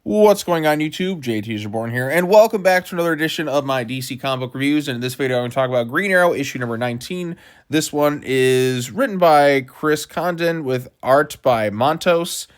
What's going on YouTube? JT Reborn here, and welcome back to another edition of my DC comic book reviews. And in this video, I'm going to talk about Green Arrow, issue number 19. This one is written by Chris Condon with art by Montos.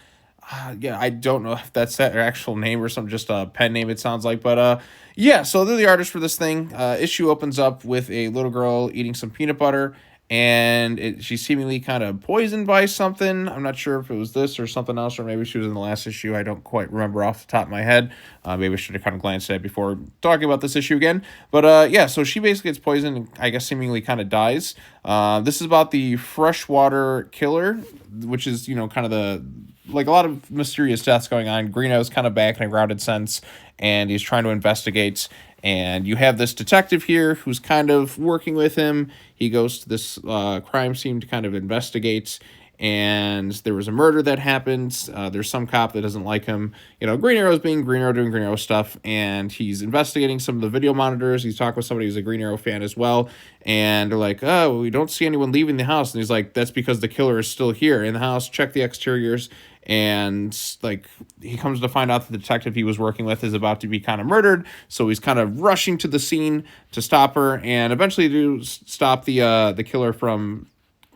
Yeah, I don't know if that's their actual name or some just a pen name it sounds like, but yeah, so they're the artists for this thing. Issue opens up with a little girl eating some peanut butter, and she's seemingly kind of poisoned by something. I'm not sure if it was this or something else, or maybe she was in the last issue. I don't quite remember off the top of my head. Maybe I should have kind of glanced at it before talking about this issue again. But yeah, so she basically gets poisoned and I guess seemingly kind of dies. This is about the freshwater killer, which is, you know, kind of like a lot of mysterious deaths going on. Green Arrow's kind of back in a grounded sense, and he's trying to investigate. And you have this detective here who's kind of working with him. He goes to this crime scene to kind of investigate, and there was a murder that happened. There's some cop that doesn't like him. You know, Green Arrow's being Green Arrow, doing Green Arrow stuff, and he's investigating some of the video monitors. He's talking with somebody who's a Green Arrow fan as well, and they're like, oh, we don't see anyone leaving the house. And he's like, that's because the killer is still here in the house. Check the exteriors. And like he comes to find out the detective he was working with is about to be kind of murdered, so he's kind of rushing to the scene to stop her, and eventually to stop the killer from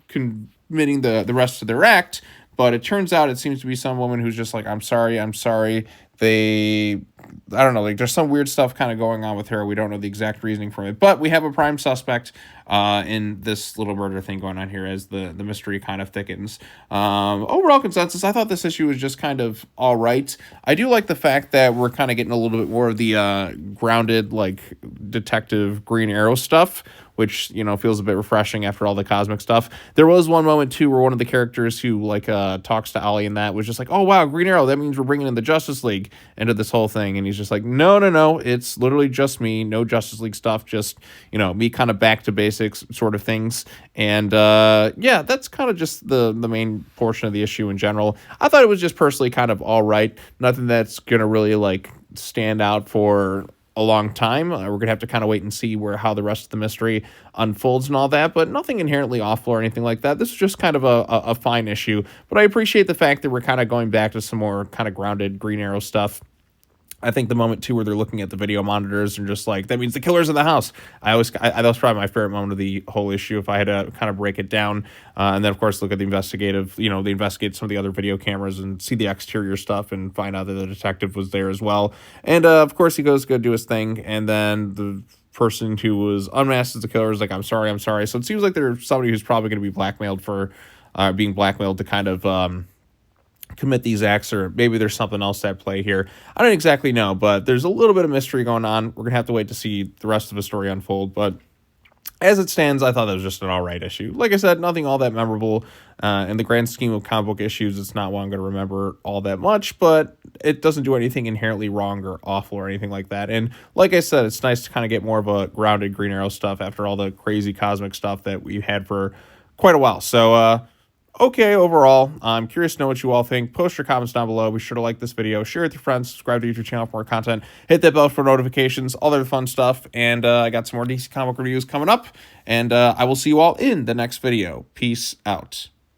committing the rest of their act. But it turns out it seems to be some woman who's just like, I'm sorry. I don't know, like there's some weird stuff kind of going on with her. We don't know the exact reasoning from it, but we have a prime suspect in this little murder thing going on here as the mystery kind of thickens. Overall consensus, I thought this issue was just kind of all right. I do like the fact that we're kind of getting a little bit more of the grounded, like, detective Green Arrow stuff, which, you know, feels a bit refreshing after all the cosmic stuff. There was one moment, too, where one of the characters who, like, talks to Ollie and that was just like, oh, wow, Green Arrow, that means we're bringing in the Justice League into this whole thing. And he's just like, no, it's literally just me, no Justice League stuff, just, you know, me kind of back to basics sort of things. And, yeah, that's kind of just the main portion of the issue in general. I thought it was just personally kind of all right. Nothing that's going to really, like, stand out for a long time. We're gonna have to kind of wait and see how the rest of the mystery unfolds and all that, but nothing inherently awful or anything like that. This is just kind of a fine issue, but I appreciate the fact that we're kind of going back to some more kind of grounded Green Arrow stuff. I think the moment, too, where they're looking at the video monitors and just like, that means the killer's in the house. That was probably my favorite moment of the whole issue if I had to kind of break it down. And then, of course, look at the investigative, you know, they investigate some of the other video cameras and see the exterior stuff and find out that the detective was there as well. And, of course, he goes to go do his thing. And then the person who was unmasked as the killer is like, I'm sorry. So it seems like there's somebody who's probably going to be blackmailed for being blackmailed to kind of commit these acts, or maybe there's something else at play here. I don't exactly know, but there's a little bit of mystery going on. We're gonna have to wait to see the rest of the story unfold, but as it stands, I thought that was just an all right issue. Like I said, nothing all that memorable. In the grand scheme of comic book issues, it's not one I'm going to remember all that much, but it doesn't do anything inherently wrong or awful or anything like that. And like I said, it's nice to kind of get more of a grounded Green Arrow stuff after all the crazy cosmic stuff that we had for quite a while. So, okay, overall, I'm curious to know what you all think. Post your comments down below. Be sure to like this video, share it with your friends, subscribe to the YouTube channel for more content, hit that bell for notifications, all that fun stuff, and I got some more DC comic reviews coming up, and I will see you all in the next video. Peace out.